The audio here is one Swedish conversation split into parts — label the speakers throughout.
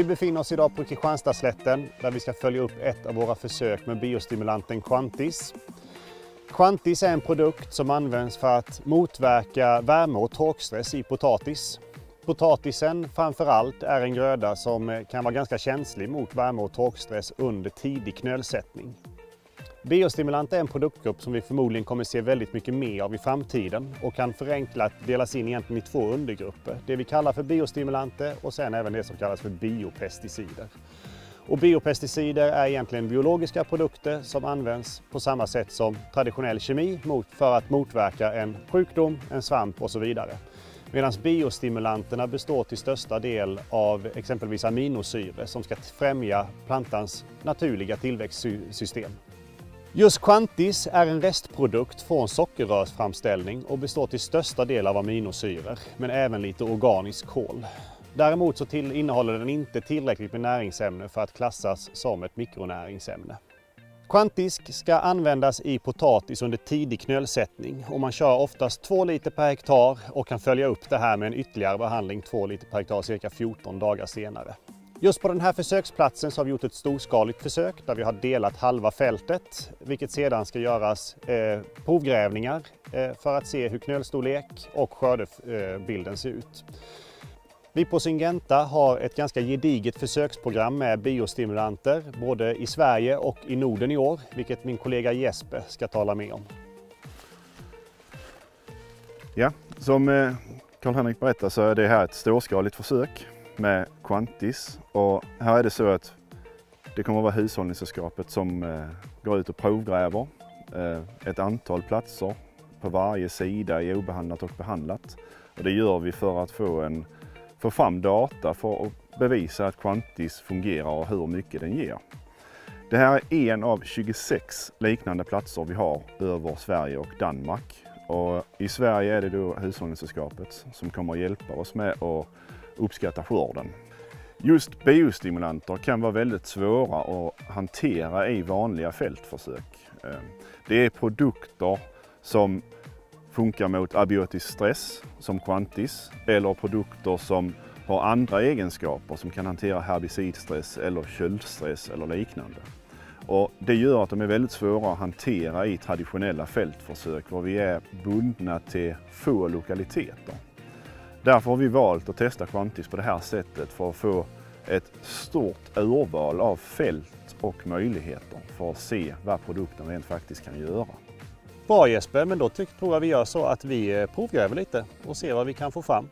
Speaker 1: Vi befinner oss idag på Kristianstadsslätten där vi ska följa upp ett av våra försök med biostimulanten Quantis. Quantis är en produkt som används för att motverka värme- och torkstress i potatis. Potatisen framförallt är en gröda som kan vara ganska känslig mot värme- och torkstress under tidig knölsättning. Biostimulant är en produktgrupp som vi förmodligen kommer se väldigt mycket mer av i framtiden och kan förenklat delas in egentligen i två undergrupper. Det vi kallar för biostimulanter och sen även det som kallas för biopesticider. Och biopesticider är egentligen biologiska produkter som används på samma sätt som traditionell kemi för att motverka en sjukdom, en svamp och så vidare. Medan biostimulanterna består till största del av exempelvis aminosyror som ska främja plantans naturliga tillväxtsystem. Just Quantis är en restprodukt från sockerrörsframställning och består till största del av aminosyror, men även lite organisk kol. Däremot så innehåller den inte tillräckligt med näringsämne för att klassas som ett mikronäringsämne. Quantis ska användas i potatis under tidig knölsättning och man kör oftast 2 liter per hektar och kan följa upp det här med en ytterligare behandling 2 liter per hektar cirka 14 dagar senare. Just på den här försöksplatsen så har vi gjort ett storskaligt försök där vi har delat halva fältet, vilket sedan ska göras provgrävningar för att se hur knölstorlek och skördebilden ser ut. Vi på Syngenta har ett ganska gediget försöksprogram med biostimulanter både i Sverige och i Norden i år, vilket min kollega Jesper ska tala med om.
Speaker 2: Ja, som Karl-Henrik berättar så är det här ett storskaligt försök med Quantis och här är det så att det kommer att vara Hushållningssällskapet som går ut och provgräver ett antal platser på varje sida i obehandlat och behandlat. Och det gör vi för att få fram data för att bevisa att Quantis fungerar och hur mycket den ger. Det här är en av 26 liknande platser vi har över Sverige och Danmark. Och i Sverige är det då Hushållningssällskapet som kommer att hjälpa oss med att uppskatta skörden. Just biostimulanter kan vara väldigt svåra att hantera i vanliga fältförsök. Det är produkter som funkar mot abiotisk stress som Quantis eller produkter som har andra egenskaper som kan hantera herbicidstress eller köldstress eller liknande. Och det gör att de är väldigt svåra att hantera i traditionella fältförsök var vi är bundna till få lokaliteter. Därför har vi valt att testa Quantis på det här sättet för att få ett stort urval av fält och möjligheter för att se vad produkten rent faktiskt kan göra.
Speaker 1: Bra Jesper, men då tror jag vi gör så att vi provgräver lite och ser vad vi kan få fram.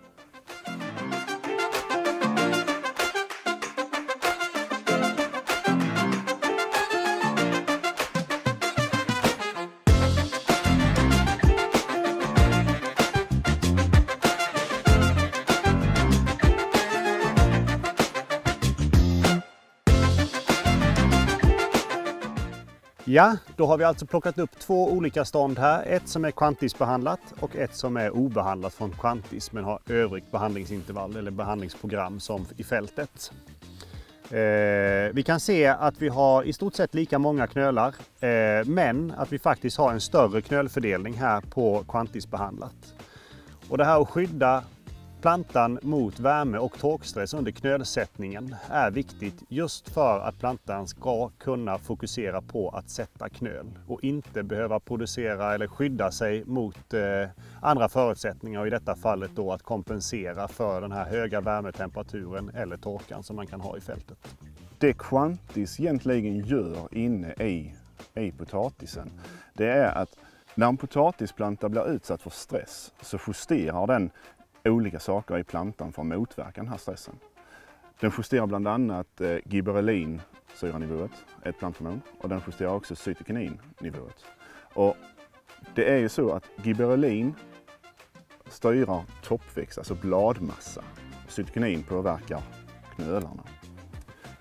Speaker 1: Ja, då har vi alltså plockat upp 2 olika stånd här. Ett som är Quantis-behandlat och ett som är obehandlat från Quantis men har övrigt behandlingsintervall eller behandlingsprogram som i fältet. Vi kan se att vi har i stort sett lika många knölar men att vi faktiskt har en större knölfördelning här på Quantis-behandlat. Och det här att skydda plantan mot värme och torkstress under knölsättningen är viktigt just för att plantan ska kunna fokusera på att sätta knöl och inte behöva producera eller skydda sig mot andra förutsättningar och i detta fallet då att kompensera för den här höga värmetemperaturen eller torkan som man kan ha i fältet.
Speaker 2: Det Quantis egentligen gör inne i potatisen, det är att när en potatisplanta blir utsatt för stress så justerar den olika saker i plantan för att motverka den här stressen. Den justerar bland annat gibberellinsyranivået, ett planthormon, och den justerar också cytokininnivået. Och det är ju så att gibberellin styr toppväxt, alltså bladmassa. Cytokinin påverkar knölarna.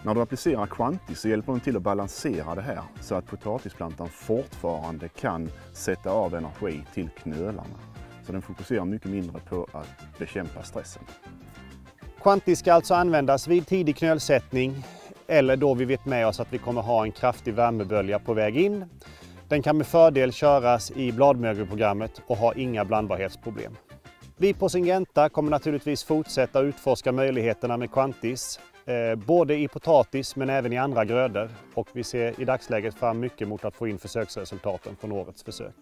Speaker 2: När du applicerar Quantis så hjälper den till att balansera det här så att potatisplantan fortfarande kan sätta av energi till knölarna. Så den fokuserar mycket mindre på att bekämpa stressen.
Speaker 1: Quantis ska alltså användas vid tidig knölsättning eller då vi vet med oss att vi kommer ha en kraftig värmebölja på väg in. Den kan med fördel köras i bladmögelprogrammet och har inga blandbarhetsproblem. Vi på Syngenta kommer naturligtvis fortsätta utforska möjligheterna med Quantis både i potatis men även i andra grödor, och vi ser i dagsläget fram mycket mot att få in försöksresultaten från årets försök.